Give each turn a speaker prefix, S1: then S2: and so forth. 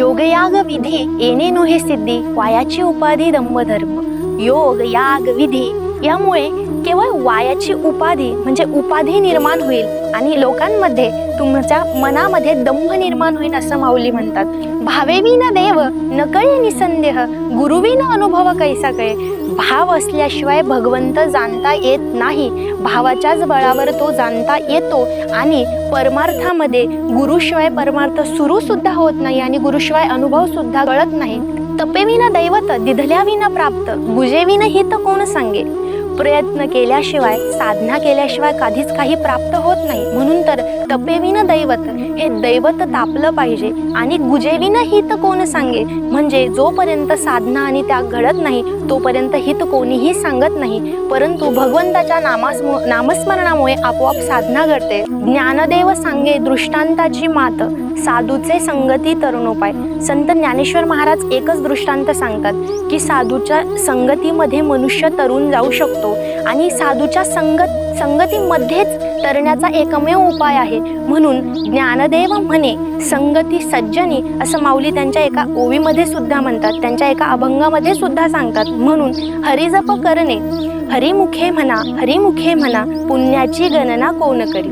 S1: योगयाग विधी येणे नोहे सिद्धी, वायाची उपाधी दंभधर्म. योग याग विधी यामुळे केवळ वायाची उपाधी म्हणजे उपाधी निर्माण होईल आणि लोकांमध्ये तुमच्या मनामध्ये दंभ निर्माण होईल असं माऊली म्हणतात. भावेविन देव न कळे निसंदेह, गुरुविन अनुभव कैसा कळे. भाव असल्याशिवाय भगवंत जाणता येत नाही, भावाच्याच बळावर तो जाणता येतो आणि परमार्थामध्ये गुरुशिवाय परमार्थ सुरू सुद्धा होत नाही आणि गुरुशिवाय अनुभव सुद्धा कळत नाही. तपेविन दैवत दिधल्याविन प्राप्त, गुजेविन हित कोण सांगे. प्रयत्न केल्याशिवाय साधना केल्याशिवाय कधीच काही प्राप्त होत नाही. म्हणून तर तपेविन दैवत हे दैवत तापलं पाहिजे आणि गुजेविन हित कोण सांगे, म्हणजे जोपर्यंत साधना आणि त्याग घडत नाही तोपर्यंत हित कोणीही सांगत नाही. परंतु भगवंताच्या नामस्मरणामुळे आपोआप साधना घडते. ज्ञानदेव सांगे दृष्टांताची मात, साधूचे संगती तरुणोपाय. संत ज्ञानेश्वर महाराज एकच दृष्टांत सांगतात की साधूच्या संगतीमध्ये मनुष्य तरुण जाऊ शकतो आणि साधूच्या संगतीमध्येच तरण्याचा एकमेव उपाय आहे. म्हणून ज्ञानदेव म्हणे संगती सज्जनी असं माऊली त्यांच्या एका ओवीमध्ये सुद्धा म्हणतात, त्यांच्या एका अभंगामध्ये सुद्धा सांगतात. म्हणून हरिजप करणे, हरिमुखे म्हणा पुण्याची गणना कोण करी.